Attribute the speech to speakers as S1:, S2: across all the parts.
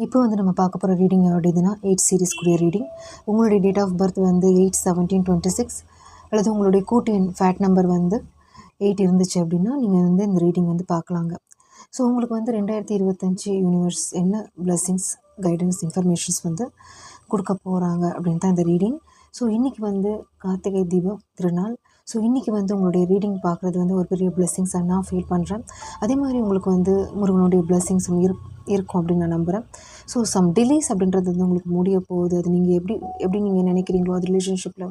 S1: இப்போ வந்து நம்ம பார்க்க போகிற ரீடிங் அப்படிதுன்னா 8 சீரீஸ்க்குரிய ரீடிங். உங்களுடைய டேட் ஆஃப் பர்த் வந்து 8/17/26 அல்லது உங்களுடைய கூட்டு எண் ஃபேட் நம்பர் வந்து 8 இருந்துச்சு அப்படின்னா நீங்கள் வந்து இந்த ரீடிங் வந்து பார்க்கலாங்க. ஸோ உங்களுக்கு வந்து 2025 யூனிவர்ஸ் என்ன பிளெஸ்ஸிங்ஸ், கைடன்ஸ், இன்ஃபர்மேஷன்ஸ் வந்து கொடுக்க போகிறாங்க அப்படின்னு தான் இந்த ரீடிங். ஸோ இன்றைக்கி வந்து கார்த்திகை தீபம் திருநாள். ஸோ இன்றைக்கி வந்து உங்களுடைய ரீடிங் பார்க்குறது வந்து ஒரு பெரிய பிளெஸ்ஸிங்ஸாக நான் ஃபீல் பண்ணுறேன். அதே மாதிரி உங்களுக்கு வந்து முருகனுடைய பிளெஸ்ஸிங்ஸும் இருக்கும் அப்படின்னு நான் நம்புகிறேன். ஸோ சம் டிலேஸ் அப்படின்றது வந்து உங்களுக்கு முடிய போகுது. அது நீங்கள் எப்படி நீங்கள் நினைக்கிறீங்களோ, அது ரிலேஷன்ஷிப்பில்,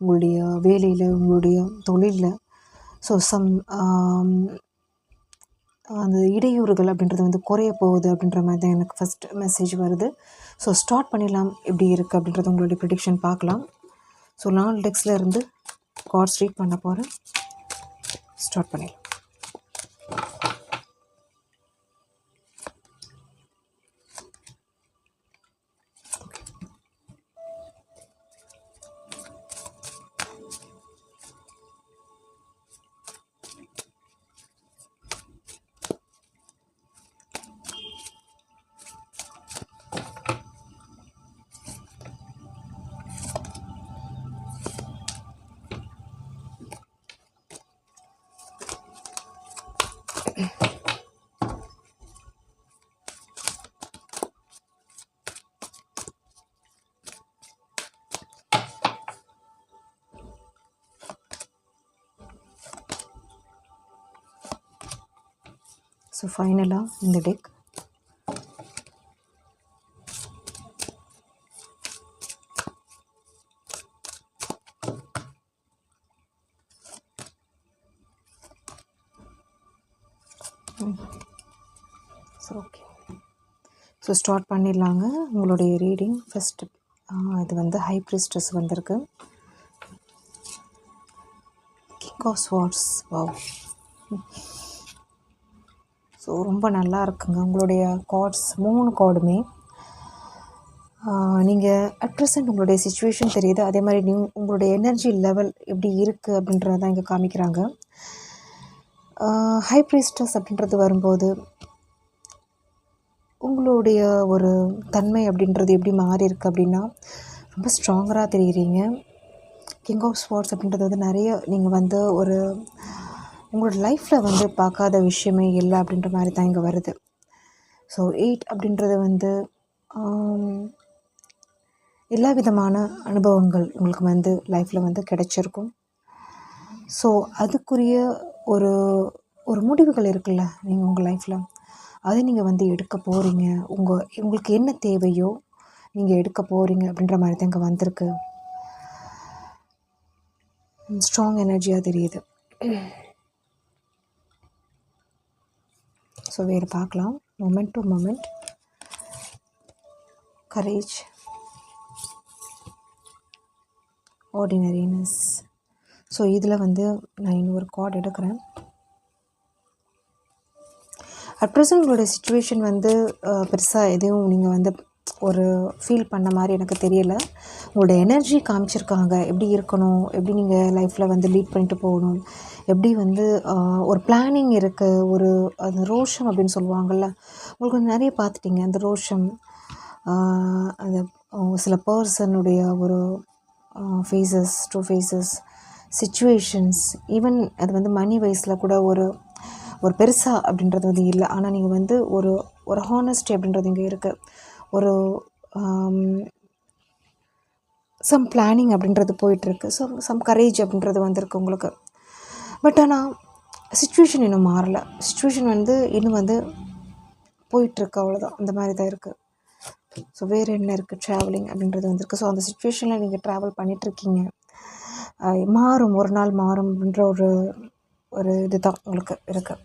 S1: உங்களுடைய வேலையில், உங்களுடைய தொழிலில். ஸோ அந்த இடையூறுகள் அப்படின்றது வந்து குறைய போகுது அப்படின்ற மாதிரி தான் எனக்கு ஃபஸ்ட் மெசேஜ் வருது. ஸோ ஸ்டார்ட் பண்ணிடலாம். எப்படி இருக்குது அப்படின்றது உங்களுடைய ப்ரெடிக்ஷன் பார்க்கலாம். ஸோ 4 டெக்ஸில் இருந்து கார்ட்ஸ் ரீட் பண்ண போகிறேன். ஸ்டார்ட் பண்ணிடலாம். ஸோ ஃபைனலாக இந்த deck so okay. So start பண்ணிடலாங்க உங்களுடைய ரீடிங். ஃபஸ்ட்டு இது வந்து ஹை ப்ரீஸ்டஸ் வந்திருக்கு. King of swords. Wow. So ரொம்ப நல்லா இருக்குங்க உங்களுடைய கார்ட்ஸ். 3 கார்டுமே நீங்கள் அட் ப்ரெசென்ட் உங்களுடைய சிச்சுவேஷன் தெரியுது. அதே மாதிரி உங்களுடைய எனர்ஜி லெவல் எப்படி இருக்குது அப்படின்றத தான் இங்கே காமிக்கிறாங்க. ஹை ப்ரீஸ்டஸ் அப்படின்றது வரும்போது உங்களுடைய ஒரு தன்மை அப்படின்றது எப்படி மாறி இருக்குது அப்படின்னா ரொம்ப ஸ்ட்ராங்கராக தெரியுறீங்க. கிங் ஆஃப் ஸ்வார்ட்ஸ் அப்படின்றது வந்து நிறைய நீங்கள் வந்து ஒரு உங்களோட லைஃப்பில் வந்து பார்க்காத விஷயமே இல்லை அப்படின்ற மாதிரி தான் இங்கே வருது. ஸோ 8 அப்படின்றது வந்து எல்லா விதமான அனுபவங்கள் உங்களுக்கு வந்து லைஃப்பில் வந்து கிடைச்சிருக்கும். ஸோ அதுக்குரிய ஒரு ஒரு முடிவுகள் இருக்குல்ல நீங்கள் உங்கள் லைஃப்பில், அதை நீங்கள் வந்து எடுக்க போகிறீங்க. உங்களுக்கு என்ன தேவையோ நீங்கள் எடுக்க போகிறீங்க அப்படின்ற மாதிரி தான் இங்கே வந்திருக்கு. ஸ்ட்ராங் எனர்ஜியாக தெரியுது. ஸோ வேறு பார்க்கலாம். Moment to moment, courage, ordinariness. So இதில் வந்து நான் இன்னொரு கார்டு எடுக்கிறேன். அட் ப்ரெசென்ட் உங்களுடைய சிச்சுவேஷன் வந்து பெருசாக எதையும் நீங்கள் வந்து ஒரு ஃபீல் பண்ண மாதிரி எனக்கு தெரியலை. உங்களோட எனர்ஜி காமிச்சிருக்காங்க. எப்படி இருக்கணும், எப்படி நீங்கள் லைஃப்பில் வந்து லீட் பண்ணிட்டு போகணும், எப்படி வந்து ஒரு பிளானிங் இருக்குது. ஒரு அந்த ரோஷம் அப்படின்னு சொல்லுவாங்கள்ல, உங்களுக்கு நிறைய பார்த்துட்டிங்க அந்த ரோஷம். அந்த சில பர்சனுடைய ஒரு ஃபேஸஸ், 2 ஃபேஸஸ், சிச்சுவேஷன்ஸ், ஈவன் அது வந்து மணி வைஸில் கூட ஒரு பெருசாக அப்படின்றது வந்து இல்லை. ஆனால் நீங்கள் வந்து ஒரு ஹானஸ்டி அப்படின்றது இங்கே இருக்குது. ஒரு சம் பிளானிங் அப்படின்றது போயிட்டுருக்கு. சம் கரேஜ் அப்படின்றது வந்திருக்கு உங்களுக்கு. பட் ஆனால் சிச்சுவேஷன் இன்னும் மாறலை. சிச்சுவேஷன் வந்து இன்னும் வந்து போயிட்டுருக்கு, அவ்வளோதான். அந்த மாதிரி தான் இருக்குது. ஸோ வேறு என்ன இருக்குது, ட்ராவலிங் அப்படின்றது வந்திருக்கு. ஸோ அந்த சிச்சுவேஷனில் நீங்கள் ட்ராவல் பண்ணிகிட்ருக்கீங்க. மாறும், ஒரு நாள் மாறும் அப்படின்ற ஒரு இது தான் உங்களுக்கு இருக்குது.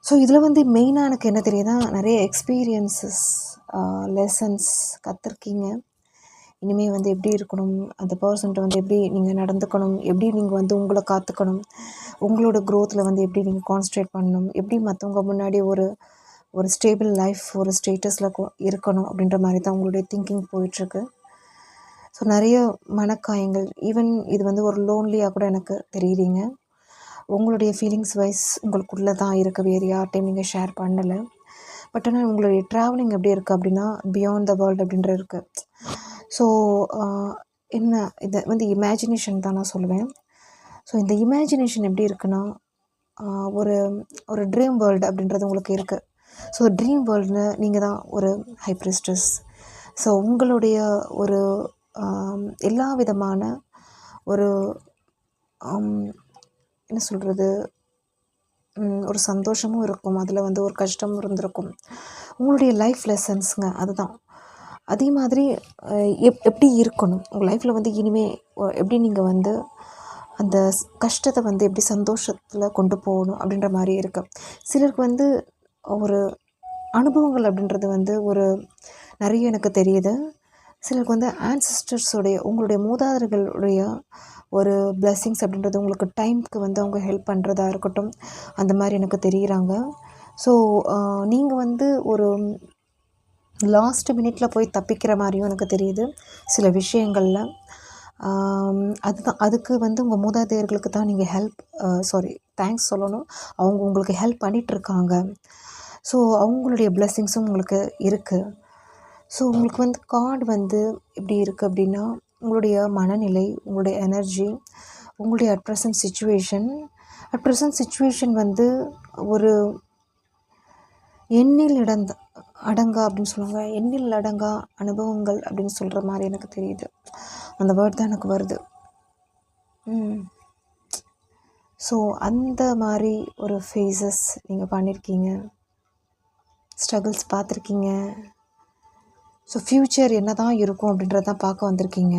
S1: ஸோ இதில் வந்து மெயினாக எனக்கு என்ன தெரியுதுன்னா, நிறைய எக்ஸ்பீரியன்ஸஸ், லெசன்ஸ் கற்றுருக்கீங்க. இனிமேல் வந்து எப்படி இருக்கணும், அந்த பர்சன்ட்ட வந்து எப்படி நீங்கள் நடந்துக்கணும், எப்படி நீங்கள் வந்து உங்களை காத்துக்கணும், உங்களோட க்ரோத்தில் வந்து எப்படி நீங்கள் கான்சன்ட்ரேட் பண்ணணும், எப்படி மற்றவங்க முன்னாடி ஒரு ஸ்டேபிள் லைஃப், ஒரு ஸ்டேட்டஸில் இருக்கணும் அப்படின்ற மாதிரி தான் உங்களுடைய திங்கிங் போயிட்டுருக்கு. ஸோ நிறைய மனக்காயங்கள், ஈவன் இது வந்து ஒரு லோன்லியாக கூட எனக்கு தெரியுறீங்க. உங்களுடைய ஃபீலிங்ஸ் வைஸ் உங்களுக்குள்ளே தான் இருக்குது, வேறு யார்கிட்டையும் நீங்கள் ஷேர் பண்ணலை. பட் ஆனால் உங்களுடைய ட்ராவலிங் எப்படி இருக்குது அப்படின்னா பியாண்ட் த வேர்ல்டு அப்படின்ற இருக்குது. ஸோ என்ன இதை வந்து இமேஜினேஷன் தான் நான் சொல்லுவேன். ஸோ இந்த இமேஜினேஷன் எப்படி இருக்குன்னா ஒரு ஒரு ட்ரீம் வேர்ல்டு அப்படின்றது உங்களுக்கு இருக்குது. ஸோ ட்ரீம் வேர்ல்டில் நீங்கள் தான் ஒரு ஹை பிரிஸ்டஸ். ஸோ உங்களுடைய ஒரு எல்லா விதமான ஒரு என்ன சொல்கிறது, ஒரு சந்தோஷமும் இருக்கும், அதில் வந்து ஒரு கஷ்டமும் இருந்திருக்கும். உங்களுடைய லைஃப் லெசன்ஸுங்க அதுதான். அதே மாதிரி எப்படி இருக்கணும் உங்கள் லைஃப்பில் வந்து இனிமேல் எப்படி நீங்கள் வந்து அந்த கஷ்டத்தை வந்து எப்படி சந்தோஷத்தில் கொண்டு போகணும் அப்படின்ற மாதிரி இருக்குது. சிலருக்கு வந்து ஒரு அனுபவங்கள் அப்படின்றது வந்து ஒரு நிறைய எனக்கு தெரியுது. சிலருக்கு வந்து ஆன்சிஸ்டர்ஸோடைய உங்களுடைய மூதாதையர்களுடைய ஒரு பிளெஸ்ஸிங்ஸ் அப்படின்றது உங்களுக்கு டைமுக்கு வந்து அவங்க ஹெல்ப் பண்ணுறதா இருக்கட்டும், அந்த மாதிரி எனக்கு தெரிகிறாங்க. ஸோ நீங்கள் வந்து ஒரு லாஸ்ட் மினிட்ல போய் தப்பிக்கிற மாதிரியும் எனக்கு தெரியுது சில விஷயங்களில். அதுதான் அதுக்கு வந்து உங்கள் மூதாதையர்களுக்கு தான் நீங்கள் தேங்க்ஸ் சொல்லணும். அவங்க உங்களுக்கு ஹெல்ப் பண்ணிகிட்ருக்காங்க. ஸோ அவங்களுடைய பிளெஸ்ஸிங்ஸும் உங்களுக்கு இருக்குது. ஸோ உங்களுக்கு வந்து கார்டு வந்து எப்படி இருக்குது அப்படின்னா உங்களுடைய மனநிலை, உங்களுடைய எனர்ஜி, உங்களுடைய அட் ப்ரெசன்ட் சுச்சுவேஷன் வந்து ஒரு எண்ணில் அடங்கா அப்படின்னு சொல்லுவாங்க. எண்ணில் அடங்கா அனுபவங்கள் அப்படின்னு சொல்கிற மாதிரி எனக்கு தெரியுது. அந்த வேர்ட் தான் எனக்கு வருது. ஸோ அந்த மாதிரி ஒரு ஃபேஸஸ் நீங்கள் பண்ணியிருக்கீங்க, ஸ்ட்ரகிள்ஸ் பார்த்துருக்கீங்க. ஸோ ஃப்யூச்சர் என்ன தான் இருக்கும் அப்படின்றத தான் பார்க்க வந்திருக்கீங்க.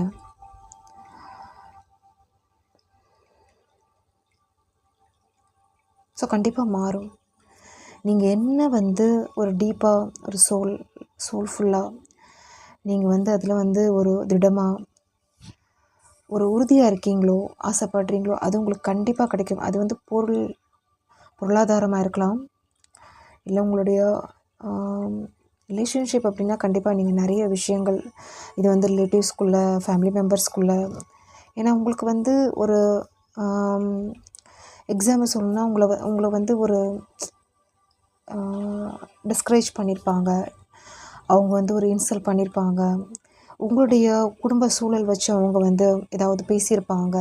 S1: ஸோ கண்டிப்பாக மாறும். நீங்கள் என்ன வந்து ஒரு டீப்பாக ஒரு சோல்ஃபுல்லாக நீங்கள் வந்து அதில் வந்து ஒரு திடமாக ஒரு உறுதியாக இருக்கீங்களோ, ஆசைப்படுறீங்களோ, அது உங்களுக்கு கண்டிப்பாக கிடைக்கும். அது வந்து பொருளாதாரமாக இருக்கலாம், இல்லை உங்களுடைய ரிலேஷன்ஷிப் அப்படின்னா கண்டிப்பாக நீங்கள் நிறைய விஷயங்கள் இது வந்து ரிலேட்டிவ்ஸ்குள்ளே, ஃபேமிலி மெம்பர்ஸ்குள்ளே. ஏன்னா உங்களுக்கு வந்து ஒரு எக்ஸாம்பிள் சொல்லணுன்னா உங்களை வந்து ஒரு டிஸ்கரேஜ் பண்ணியிருப்பாங்க, அவங்க வந்து ஒரு இன்சல்ட் பண்ணியிருப்பாங்க, உங்களுடைய குடும்ப சூழல் வச்சு அவங்க வந்து ஏதாவது பேசியிருப்பாங்க.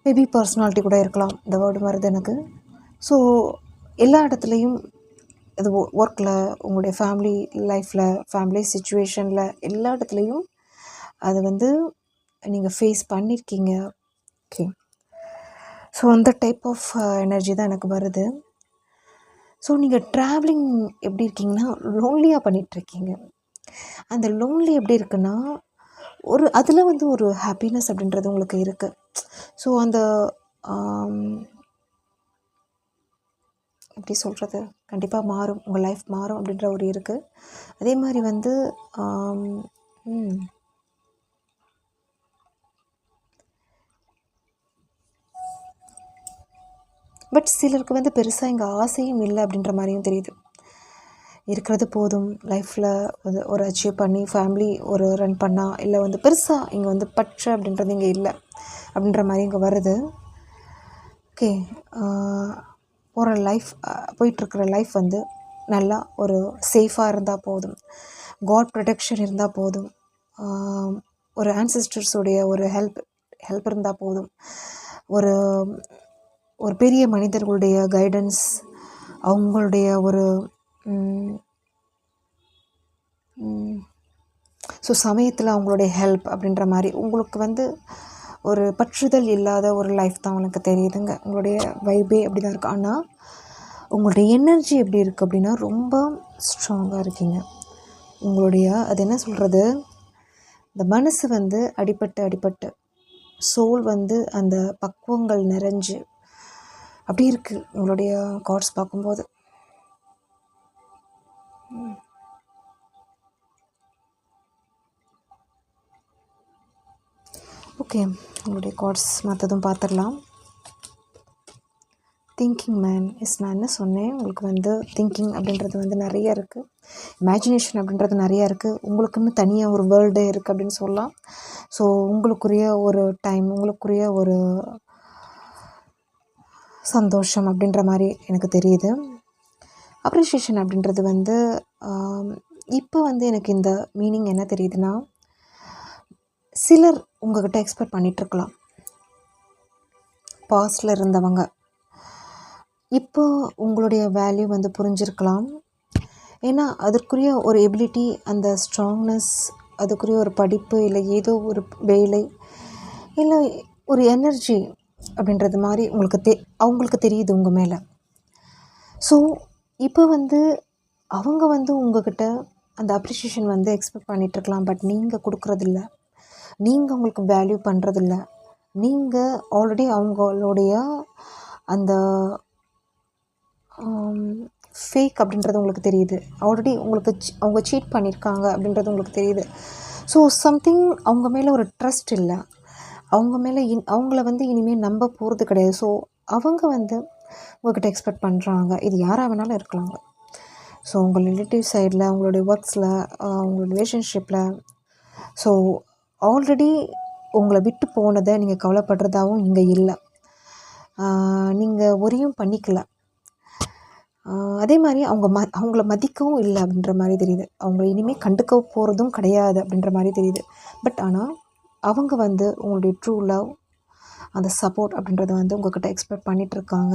S1: மேபி பர்சனாலிட்டி கூட இருக்கலாம், இந்த வேர்டு வருது எனக்கு. ஸோ எல்லா இடத்துலையும் இது ஒர்க்கில், உங்களுடைய ஃபேமிலி லைஃப்பில், ஃபேமிலி சிச்சுவேஷனில் எல்லா இடத்துலையும் அது வந்து நீங்கள் ஃபேஸ் பண்ணியிருக்கீங்க. ஓகே, ஸோ அந்த டைப் ஆஃப் எனர்ஜி தான் எனக்கு வருது. ஸோ நீங்கள் ட்ராவலிங் எப்படி இருக்கீங்கன்னா லோன்லியாக பண்ணிகிட்ருக்கீங்க. அந்த லோன்லி எப்படி இருக்குன்னா அதில் வந்து ஒரு ஹாப்பினஸ் அப்படின்றது உங்களுக்கு இருக்குது. ஸோ அந்த எப்படி சொல்கிறது, கண்டிப்பாக மாறும், உங்கள் லைஃப் மாறும் அப்படின்ற ஒரு இருக்குது. அதே மாதிரி வந்து பட் சிலருக்கு வந்து பெருசாக இங்கே ஆசையும் இல்லை அப்படின்ற மாதிரியும் தெரியுது. இருக்கிறது போதும், லைஃப்பில் ஒரு அச்சீவ் பண்ணி ஃபேமிலி ஒரு ரன் பண்ணால், இல்லை வந்து பெருசாக இங்கே வந்து பற்று அப்படின்றது இங்கே இல்லை அப்படின்ற மாதிரி இங்கே வருது. ஓகே, ஒரு லைஃப் போயிட்டுருக்கிற லைஃப் வந்து நல்லா ஒரு சேஃபாக இருந்தால் போதும், காட் ப்ரொடெக்ஷன் இருந்தால் போதும், ஒரு ஆன்சிஸ்டர்ஸுடைய ஒரு ஹெல்ப் இருந்தால் போதும், ஒரு ஒரு பெரிய மனிதர்களுடைய கைடன்ஸ், அவங்களுடைய ஒரு ஸோ சமயத்தில் அவங்களுடைய ஹெல்ப் அப்படின்ற மாதிரி உங்களுக்கு வந்து ஒரு பற்றுதல் இல்லாத ஒரு லைஃப் தான் எனக்கு தெரியுதுங்க. உங்களுடைய வைபே அப்படி தான் இருக்குது. ஆனால் உங்களுடைய எனர்ஜி எப்படி இருக்குது அப்படின்னா ரொம்ப ஸ்ட்ராங்காக இருக்கீங்க. உங்களுடைய அது என்ன சொல்கிறது, இந்த மனசு வந்து அடிபட்டு சோல் வந்து அந்த பக்குவங்கள் நிறைஞ்சு அப்படி இருக்குது உங்களுடைய கார்ட்ஸ் பார்க்கும்போது. ஓகே, உங்களுடைய கார்ட்ஸ் மற்றதும் பார்த்துடலாம். திங்கிங் மேன் நான் என்ன சொன்னேன், உங்களுக்கு வந்து திங்கிங் அப்படின்றது வந்து நிறைய இருக்குது, இமேஜினேஷன் அப்படின்றது நிறையா இருக்குது, உங்களுக்குன்னு தனியாக ஒரு வேர்ல்டே இருக்குது அப்படின்னு சொல்லலாம். ஸோ உங்களுக்குரிய ஒரு டைம், உங்களுக்குரிய ஒரு சந்தோஷம் அப்படின்ற மாதிரி எனக்கு தெரியுது. அப்ரிஷியேஷன் அப்படின்றது வந்து இப்போ வந்து எனக்கு இந்த மீனிங் என்ன தெரியுதுன்னா, சிலர் உங்ககிட்ட எக்ஸ்பெக்ட் பண்ணிகிட்ருக்கலாம். பாஸ்டில் இருந்தவங்க இப்போ உங்களுடைய வேல்யூ வந்து புரிஞ்சிருக்கலாம். ஏன்னா அதற்குரிய ஒரு எபிலிட்டி, அந்த ஸ்ட்ராங்னஸ், அதுக்குரிய ஒரு படிப்பு, இல்லை ஏதோ ஒரு வேலை, இல்லை ஒரு எனர்ஜி அப்படின்றது மாதிரி அவங்களுக்கு தெரியுது உங்கள் மேலே. ஸோ இப்போ வந்து அவங்க வந்து உங்ககிட்ட அந்த அப்ரிஷியேஷன் வந்து எக்ஸ்பெக்ட் பண்ணிகிட்ருக்கலாம். பட் நீங்கள் கொடுக்குறதில்ல, நீங்கள் அவங்களுக்கு வேல்யூ பண்ணுறதில்ல. நீங்கள் ஆல்ரெடி அவங்களுடைய அந்த ஃபேக் அப்படின்றது உங்களுக்கு தெரியுது. ஆல்ரெடி உங்களுக்கு அவங்க சீட் பண்ணியிருக்காங்க அப்படின்றது உங்களுக்கு தெரியுது. ஸோ சம்திங் அவங்க மேலே ஒரு ட்ரஸ்ட் இல்லை, அவங்க மேலே அவங்கள வந்து இனிமேல் நம்ப போகிறது கிடையாது. ஸோ அவங்க வந்து உங்கள்கிட்ட எக்ஸ்பெக்ட் பண்ணுறாங்க. இது யாராக வேணாலும் இருக்கலாங்க. ஸோ உங்கள் ரிலேட்டிவ் சைடில், உங்களுடைய ஒர்க்ஸில், உங்களோட ரிலேஷன்ஷிப்பில். ஸோ ஆல்ரெடி உங்களை விட்டு போனதை நீங்கள் கவலைப்படுறதாகவும் இங்கே இல்லை. நீங்கள் ஒரியும் பண்ணிக்கல. அதே மாதிரி அவங்கள மதிக்கவும் இல்லை அப்படின்ற மாதிரி தெரியுது. அவங்கள இனிமேல் கண்டுக்க போகிறதும் கிடையாது அப்படின்ற மாதிரி தெரியுது. பட் ஆனால் அவங்க வந்து உங்களுடைய ட்ரூ லவ், அந்த சப்போர்ட் அப்படின்றத வந்து உங்கள்கிட்ட எக்ஸ்பெக்ட் பண்ணிகிட்ருக்காங்க.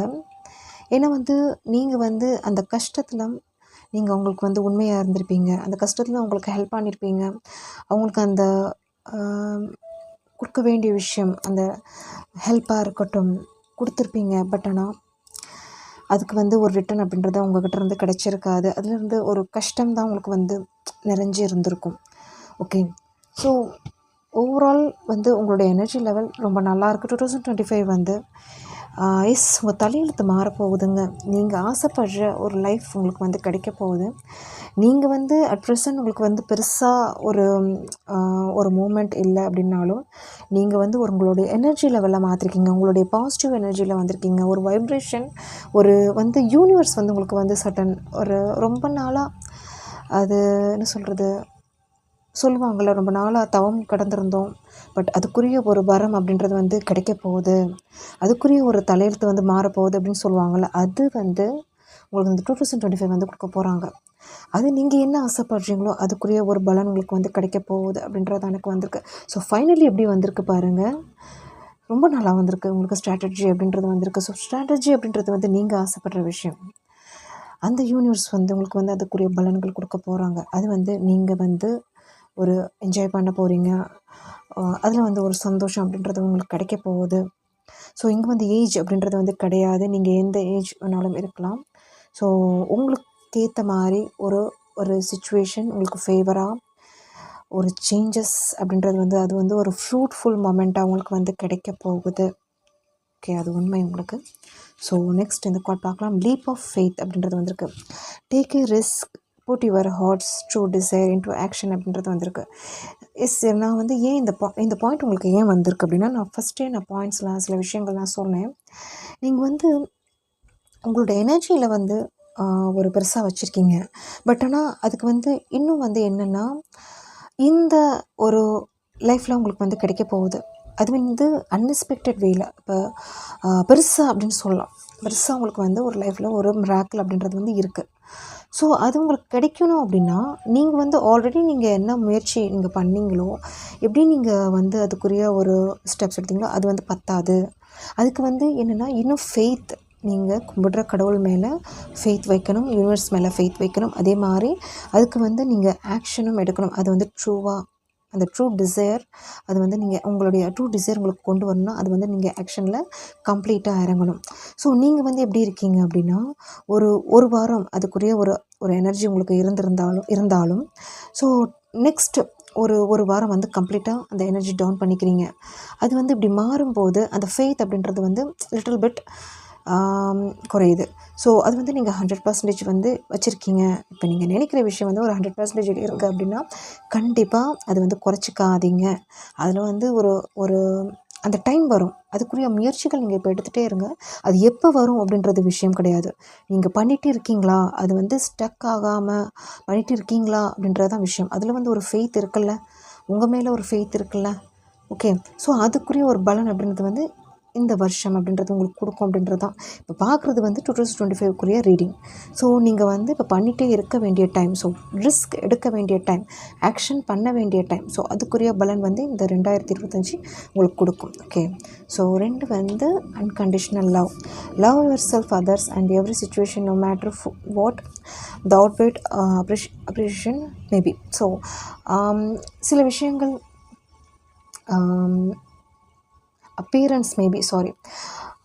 S1: ஏன்னா வந்து நீங்கள் வந்து அந்த கஷ்டத்தில் நீங்கள் அவங்களுக்கு வந்து உண்மையாக இருந்திருப்பீங்க. அந்த கஷ்டத்தில் அவங்களுக்கு ஹெல்ப் பண்ணியிருப்பீங்க. அவங்களுக்கு அந்த கொடுக்க வேண்டிய விஷயம், அந்த ஹெல்ப்பாக இருக்கட்டும், கொடுத்துருப்பீங்க. பட் ஆனால் அதுக்கு வந்து ஒரு ரிட்டன் அப்படின்றது உங்கள்கிட்ட இருந்து கிடச்சிருக்காது. அதுலேருந்து ஒரு கஷ்டம் தான் உங்களுக்கு வந்து நிறைஞ்சி இருந்திருக்கும். ஓகே, ஸோ ஓவரால் வந்து உங்களுடைய எனர்ஜி லெவல் ரொம்ப நல்லாயிருக்கு. 2025 வந்து உங்கள் தலையெழுத்து மாறப்போகுதுங்க. நீங்கள் ஆசைப்படுற ஒரு லைஃப் உங்களுக்கு வந்து கிடைக்க போகுது. நீங்கள் வந்து அட் ப்ரெசன்ட் உங்களுக்கு வந்து பெருசாக ஒரு மூமெண்ட் இல்லை அப்படின்னாலும், நீங்கள் வந்து உங்களுடைய எனர்ஜி லெவலில் மாற்றிருக்கீங்க. உங்களுடைய பாசிட்டிவ் எனர்ஜியில் வந்திருக்கீங்க. ஒரு வைப்ரேஷன், ஒரு வந்து யூனிவர்ஸ் வந்து உங்களுக்கு வந்து சடன் ரொம்ப நாளாக, அது என்ன சொல்லுவாங்கள்ல, ரொம்ப நாளாக தவம் கடந்திருந்தோம், பட் அதுக்குரிய ஒரு வரம் அப்படின்றது வந்து கிடைக்க போகுது, அதுக்குரிய ஒரு தலையெழுத்து வந்து மாறப்போகுது அப்படின்னு சொல்லுவாங்கள்ல, அது வந்து உங்களுக்கு இந்த 2025 வந்து கொடுக்க போகிறாங்க. அது நீங்கள் என்ன ஆசைப்படுறீங்களோ அதுக்குரிய ஒரு பலன் உங்களுக்கு வந்து கிடைக்க போகுது அப்படின்றது எனக்கு வந்திருக்கு. ஸோ ஃபைனலி எப்படி வந்திருக்கு பாருங்கள், ரொம்ப நல்லா வந்திருக்கு. உங்களுக்கு ஸ்ட்ராட்டஜி அப்படின்றது வந்திருக்கு. ஸோ ஸ்ட்ராட்டஜி அப்படின்றது வந்து நீங்கள் ஆசைப்படுற விஷயம், அந்த யூனிவர்ஸ் வந்து உங்களுக்கு வந்து அதுக்குரிய பலன்கள் கொடுக்க போகிறாங்க. அது வந்து நீங்கள் வந்து ஒரு என்ஜாய் பண்ண போகிறீங்க. அதில் வந்து ஒரு சந்தோஷம் அப்படின்றது உங்களுக்கு கிடைக்க போகுது. ஸோ இங்கே வந்து ஏஜ் அப்படின்றது வந்து கிடையாது. நீங்கள் எந்த ஏஜ் வேணாலும் இருக்கலாம். ஸோ உங்களுக்கு ஏற்ற மாதிரி ஒரு சிச்சுவேஷன் உங்களுக்கு ஃபேவராக ஒரு சேஞ்சஸ் அப்படின்றது வந்து அது வந்து ஒரு ஃப்ரூட்ஃபுல் மொமெண்ட்டாக உங்களுக்கு வந்து கிடைக்க போகுது. ஓகே, அது உண்மை உங்களுக்கு. ஸோ நெக்ஸ்ட் இந்த கார்ட் பார்க்கலாம். லீப் ஆஃப் ஃபெய்த் அப்படின்றது வந்திருக்கு. Take a risk, put your heart's true desire into action அப்படின்றது வந்திருக்கு. நான் வந்து ஏன் இந்த பாயிண்ட் உங்களுக்கு ஏன் வந்திருக்கு அப்படின்னா, நான் ஃபஸ்ட்டே பாயிண்ட்ஸ்லாம் சில விஷயங்கள்லாம் சொன்னேன். நீங்கள் வந்து உங்களோட எனர்ஜியில் வந்து ஒரு பெருசாக வச்சுருக்கீங்க. பட் ஆனால் அதுக்கு வந்து இன்னும் வந்து என்னென்னா, இந்த ஒரு லைஃப்பில் உங்களுக்கு வந்து கிடைக்க போகுது. அது வந்து அன்எக்ஸ்பெக்டட் வேல. இப்போ பெருசாக அப்படின்னு சொல்லலாம். பெருசாக உங்களுக்கு வந்து ஒரு லைஃப்பில் ஒரு மிராக்கிள் அப்படின்றது வந்து இருக்குது. ஸோ அது உங்களுக்கு கிடைக்கணும் அப்படின்னா, நீங்கள் வந்து ஆல்ரெடி நீங்கள் என்ன முயற்சி நீங்கள் பண்ணீங்களோ, எப்படி நீங்கள் வந்து அதுக்குரிய ஒரு ஸ்டெப்ஸ் எடுத்தீங்களோ அது வந்து பத்தாது. அதுக்கு வந்து என்னென்னா, இன்னும் ஃபெய்த், நீங்கள் கும்பிடுற கடவுள் மேலே ஃபெய்த் வைக்கணும், யூனிவர்ஸ் மேலே ஃபெய்த் வைக்கணும். அதே மாதிரி அதுக்கு வந்து நீங்கள் ஆக்ஷனும் எடுக்கணும். அது வந்து ட்ரூவாக, அந்த ட்ரூ டிசைர், அது வந்து நீங்கள் உங்களுடைய ட்ரூ டிசைர் உங்களுக்கு கொண்டு வரணும்னா அது வந்து நீங்கள் ஆக்ஷனில் கம்ப்ளீட்டாக இறங்கணும். ஸோ நீங்கள் வந்து எப்படி இருக்கீங்க அப்படின்னா, ஒரு வாரம் அதுக்குரிய ஒரு எனர்ஜி உங்களுக்கு இருந்தாலும் ஸோ நெக்ஸ்ட்டு ஒரு வாரம் வந்து கம்ப்ளீட்டாக அந்த எனர்ஜி டவுன் பண்ணிக்கிறீங்க. அது வந்து இப்படி மாறும்போது அந்த ஃபெய்த் அப்படின்றது வந்து லிட்டில் பிட் குறையுது. ஸோ அது வந்து நீங்கள் 100% வந்து வச்சுருக்கீங்க. இப்போ நீங்கள் நினைக்கிற விஷயம் வந்து ஒரு 100% இருக்குது அப்படின்னா, கண்டிப்பாக அது வந்து குறைச்சிக்காதீங்க. அதில் வந்து ஒரு அந்த டைம் வரும். அதுக்குரிய முயற்சிகள் நீங்கள் இப்போ எடுத்துகிட்டே இருங்க. அது எப்போ வரும் அப்படின்றது விஷயம் கிடையாது. நீங்கள் பண்ணிகிட்டு இருக்கீங்களா, அது வந்து ஸ்டக் ஆகாமல் பண்ணிகிட்டு இருக்கீங்களா அப்படின்றது தான் விஷயம். அதில் வந்து ஒரு ஃபெய்த் இருக்குல்ல, உங்கள் மேலே ஒரு ஃபெய்த் இருக்குல்ல. ஓகே, ஸோ அதுக்குரிய ஒரு பலன் அப்படின்றது வந்து இந்த வருஷம் அப்படின்றது உங்களுக்கு கொடுக்கும் அப்படின்றது தான். இப்போ பார்க்குறது வந்து 2025க்குரிய ரீடிங். ஸோ நீங்கள் வந்து இப்போ பண்ணிகிட்டே இருக்க வேண்டிய டைம், ஸோ ரிஸ்க் எடுக்க வேண்டிய டைம், ஆக்ஷன் பண்ண வேண்டிய டைம். ஸோ அதுக்குரிய பலன் வந்து இந்த 2025 உங்களுக்கு கொடுக்கும். ஓகே, ஸோ 2 வந்து unconditional love. Love yourself, others and every situation, no matter what the outweigh appreciation maybe. So சில விஷயங்கள் அப்பியரன்ஸ் மேபி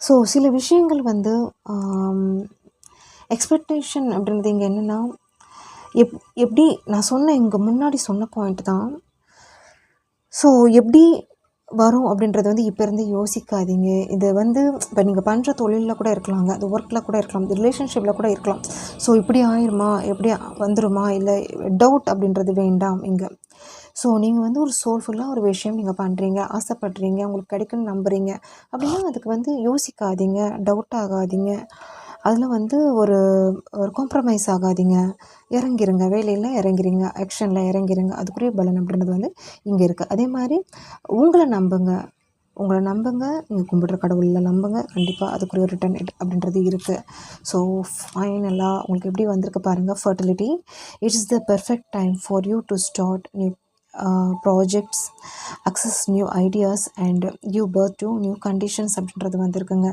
S1: ஸோ சில விஷயங்கள் வந்து எக்ஸ்பெக்டேஷன் அப்படின்றது இங்கே என்னென்னா, எப்படி நான் சொன்ன இங்கே முன்னாடி சொன்ன பாயிண்ட் தான். ஸோ எப்படி வரும் அப்படின்றது வந்து இப்போ இருந்து யோசிக்காதீங்க. இது வந்து இப்போ நீங்கள் பண்ணுற தொழிலில் கூட இருக்கலாங்க, அது ஒர்க்கில் கூட இருக்கலாம், இது ரிலேஷன்ஷிப்பில் கூட இருக்கலாம். ஸோ இப்படி ஆயிருமா, எப்படி வந்துருமா, இல்லை டவுட் அப்படின்றது வேண்டாம் இங்கே. ஸோ நீங்கள் வந்து ஒரு சோல்ஃபுல்லாக ஒரு விஷயம் நீங்கள் பண்ணுறீங்க, ஆசைப்படுறீங்க, உங்களுக்கு கிடைக்குன்னு நம்புகிறீங்க அப்படின்னா அதுக்கு வந்து யோசிக்காதீங்க, டவுட் ஆகாதீங்க, அதில் வந்து ஒரு ஒரு காம்ப்ரமைஸ் ஆகாதீங்க, இறங்கிருங்க, வேலையில் இறங்கிறீங்க, ஆக்ஷனில் இறங்கிருங்க. அதுக்குரிய பலன் அப்படின்றது வந்து இங்கே இருக்குது. அதே மாதிரி உங்களை நம்புங்க, நீங்கள் கும்பிடுற கடவுளில் நம்புங்க, கண்டிப்பாக அதுக்குரிய ரிட்டர்ன் அப்படின்றது இருக்குது. ஸோ ஃபைனலாக உங்களுக்கு எப்படி வந்திருக்கு பாருங்கள். Fertility, it's the perfect time for you to start new projects, access new ideas and give birth to new conditions அப்படின்றது வந்திருக்குங்க.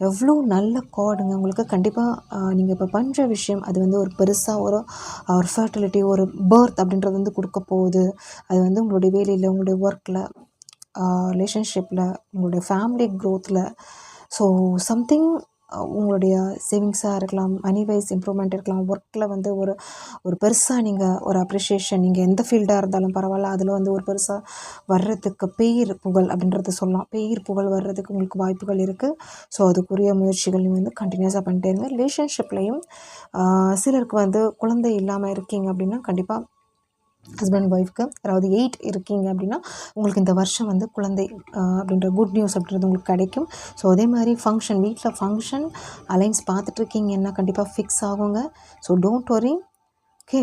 S1: எவ்வளோ நல்ல கார்டுங்க உங்களுக்கு. கண்டிப்பாக நீங்கள் இப்போ பண்ணுற விஷயம் அது வந்து ஒரு பெருசாக ஒரு ஃபர்டிலிட்டி, ஒரு பர்த் அப்படின்றது வந்து கொடுக்க போகுது. அது வந்து உங்களுடைய வேலையில், உங்களுடைய ஒர்க்கில், ரிலேஷன்ஷிப்பில், உங்களுடைய ஃபேமிலி க்ரோத்தில், ஸோ சம்திங் உங்களுடைய சேவிங்ஸாக இருக்கலாம், மனி வைஸ் இம்ப்ரூவ்மெண்ட் இருக்கலாம், ஒர்க்கில் வந்து ஒரு பெருசாக நீங்கள் ஒரு அப்ரிஷியேஷன், நீங்கள் எந்த ஃபீல்டாக இருந்தாலும் பரவாயில்ல, அதில் வந்து ஒரு பெருசாக வர்றதுக்கு பேர் புகழ் அப்படின்றத சொல்லலாம். பேர் புகழ் வர்றதுக்கு உங்களுக்கு வாய்ப்புகள் இருக்குது. ஸோ அதுக்குரிய முயற்சிகள் வந்து கண்டினியூஸாக பண்ணிட்டே இருங்க. ரிலேஷன்ஷிப்லேயும் சிலருக்கு வந்து குழந்தை இல்லாமல் இருக்கீங்க அப்படின்னா கண்டிப்பாக ஹஸ்பண்ட் ஒய்ஃப்க்கு, அதாவது 8 இருக்கீங்க அப்படின்னா உங்களுக்கு இந்த வருஷம் வந்து குழந்தை அப்படின்ற குட் நியூஸ் அப்படின்றது உங்களுக்கு கிடைக்கும். ஸோ அதே மாதிரி ஃபங்க்ஷன், வீட்டில் ஃபங்க்ஷன் அலைன்ஸ் பார்த்துட்ருக்கீங்கன்னா கண்டிப்பாக ஃபிக்ஸ் ஆகுங்க. So don't worry. Okay,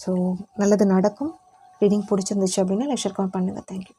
S1: so நல்லது நடக்கும். ரீடிங் பிடிச்சிருந்துச்சு அப்படின்னா ஷேர் கமெண்ட் பண்ணுங்கள். தேங்க்யூ.